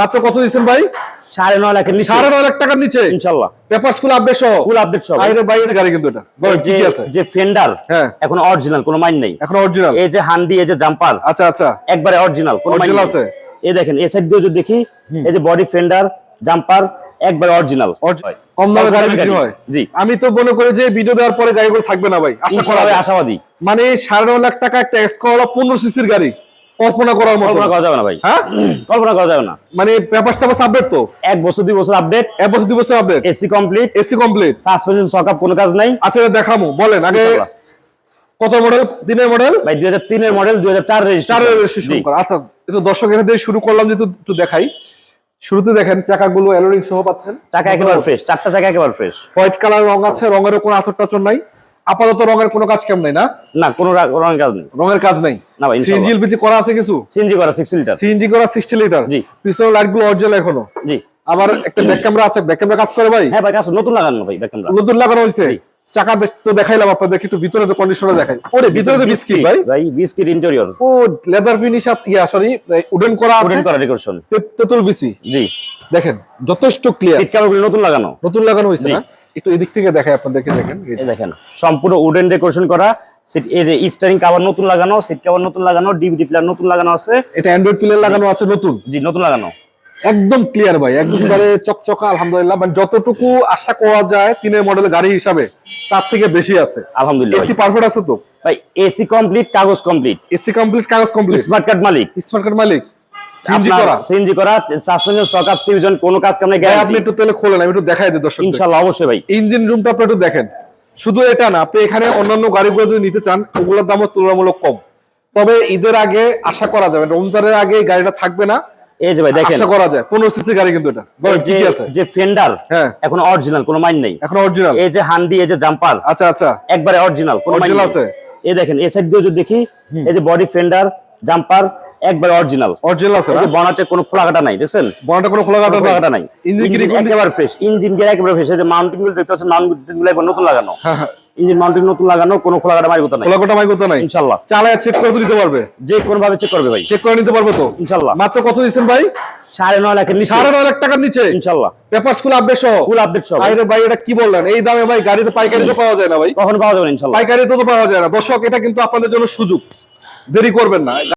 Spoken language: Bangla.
মাত্র কত দিচ্ছেন ভাই? 9.5 লাখের নিচে, 9.5 লাখ টাকার নিচে ইনশাআল্লাহ। পেপারস ফুল আপডেট সহ, ফুল আপডেট সহ। বাইরে বাইরে গাড়ি কিন্তু এটা ঠিকই আছে। যে ফেন্ডার হ্যাঁ এখন অরিজিনাল, কোনো মাইন নাই। এখন অরিজিনাল। এই যে হান্ডি, এই যে জাম্পার, আচ্ছা আচ্ছা একবারে অরিজিনাল, কোনো মাইন অরিজিনাল আছে। এই দেখেন এই সাইড দিয়ে যদি দেখি, এই যে বডি ফেন্ডার জাম্পার একবারে অরিজিনাল। কম দামে গাড়ি বিক্রি হয়। জি, আমি তো মনে করি যে ভিডিও দেওয়ার পরে গাড়িগুলো থাকবে না ভাই, আশা করা যায়, আশাবাদী। মানে 9.5 লাখ টাকা একটা এক্সকোলা 15 সিসির গাড়ি কল্পনা করার মতো। কল্পনা করা যাবে না ভাই, হ্যাঁ কল্পনা করা যাবে না। মানে পেপারস আপডেট তো 1 বছর 2 বছর আপডেট, 1 বছর 2 বছর update, AC complete, AC complete, suspension সকাপ কোনো কাজ নাই। আচ্ছা দেখামু, বলেন আগে কত মডেল? 3 এর মডেল ভাই 2003 এর মডেল, 2004 রেজিস্ট্রেশন করা। আচ্ছা একটু দর্শক এখানে দিয়ে শুরু করলাম, যেহেতু একটু দেখাই। শুরুতে দেখেন চাকাগুলো অ্যালোরিং সহ পাচ্ছেন, চাকা একেবারে ফ্রেশ, 4টা চাকা একেবারে ফ্রেশ। হোয়াইট কালার রং আছে, রঙেরও কোনো আচর টাচর নাই। আপাতত রঙের কোনো কাজ কেমন নাই না? না, কোনো রঙের কাজ নেই, রঙের কাজ নাই। না ভাই। সিএনজি এলপিজি করা আছে কিছু? সিএনজি করা 60 লিটার, সিএনজি করা 60 লিটার। জি। পিছনের লাইটগুলো অরিজিনাল এখনো? জি। আবার একটা ব্যাক ক্যামেরা আছে, ব্যাক ক্যামেরা কাজ করে ভাই? হ্যাঁ ভাই, কাজ নতুন লাগানো ভাই, ব্যাক ক্যামেরা নতুন লাগানো হয়েছে। চাকা তো দেখাইলাম আপনাদের, একটু ভিতরে তো কন্ডিশনার দেখাই। ওরে ভিতরে তো বিস্কিট ভাই, ভাই বিস্কিট ইন্টেরিয়র, ও লেদার ফিনিশ আছে, সরি উডেন করা আছে, উডেন করা ডেকোরেশন, তেতুল বিসি। জি দেখেন যথেষ্ট ক্লিয়ার। সিট কভারগুলো নতুন লাগানো, নতুন লাগানো হয়েছে না? একটু এদিক থেকে দেখাই আপনাদেরকে, দেখেন এই দেখেন সম্পূর্ণ উডেন ডেকোরেশন করা সিট। এই যে স্টিয়ারিং কভার নতুন লাগানো, সিট কভার নতুন লাগানো, ডিভিডি প্লেয়ার নতুন লাগানো আছে। এটা অ্যান্ড্রয়েড প্লেয়ার লাগানো আছে নতুন। জি, নতুন লাগানো, একদম ক্লিয়ার ভাই, একবারে চকচকা আলহামদুলিল্লাহ। মানে যতটুকু আশা করা যায় 3 এর মডেলের গাড়ি হিসাবে তার থেকে বেশি আছে আলহামদুলিল্লাহ। এসি পারফেক্ট আছে তো ভাই? এসি কমপ্লিট, কাগজ কমপ্লিট, এসি কমপ্লিট, কাগজ কমপ্লিট, স্মার্ট কার্ড মালিক, স্মার্ট কার্ড মালিক, সিএনজি করা, সিএনজি করা, সাসপেনশন সকাপ সিভিজন কোনো কাজ কাম নাই। আপনি একটু তাহলে খোলেন, আমি একটু দেখাই দিই দর্শক। ইনশাআল্লাহ অবশ্যই ভাই। ইঞ্জিন রুমটা আপনি একটু দেখেন। শুধু এটা না, আপনি এখানে অন্যান্য গাড়িগুলো যদি নিতে চান ওগুলোর দামও তুলনামূলক কম। তবে ঈদের আগে আশা করা যাবে, রমজানের আগে এই গাড়িটা থাকবে না। এই যে ভাই দেখেন, আশা করা যায় 15 সিসি গাড়ি কিন্তু এটা ঠিকই আছে। যে ফেন্ডার হ্যাঁ এখন অরিজিনাল, কোনো মাইন নাই। এখন অরিজিনাল। এই যে হান্ডি, এই যে জাম্পার, আচ্ছা আচ্ছা একবারে অরিজিনাল, কোনো মাইন অরিজিনাল আছে। এই দেখেন এই সাইড দিয়ে যদি দেখি, এই যে বডি ফেন্ডার জাম্পার একবারে অরিজিনাল, অরিজিনাল আছে না? বনাটে কোনো খোলাকাটা নাই, দেখছেন বনাটে কোনো খোলাকাটা নাই। ইঞ্জিন একেবারে ফ্রেশ, ইঞ্জিন গিয়ার একেবারে ফ্রেশ। এই যে মাউন্টিং গুলো দেখতে পাচ্ছেন, মাউন্টিং গুলো একবার নতুন লাগানো, ইঞ্জিন মাউন্টিং নতুন লাগানো, কোনো খোলাকাটা মাইকোতা নাই, খোলাকাটা মাইকোতা নাই। ইনশাআল্লাহ চালায় চেক করে দিতে পারবে, যে কোন ভাবে চেক করবে ভাই, চেক করে নিতে পারবো তো ইনশাআল্লাহ। মাত্র কত দিচ্ছেন ভাই? 9.5 লাখের নিচে, 9.5 লাখ টাকার নিচে ইনশাআল্লাহ। পেপারস ফুল আপডেট সহ, ফুল আপডেট সহ। আরে ভাই এটা কি বললেন? এই দামে ভাই গাড়ি তো পাইকারি তো পাওয়া যায় না ভাই, কখন পাওয়া যাবে ইনশাআল্লাহ? পাইকারি তো পাওয়া যায় না। দর্শক এটা কিন্তু আপনাদের জন্য সুযোগ, দেরি করবেন না।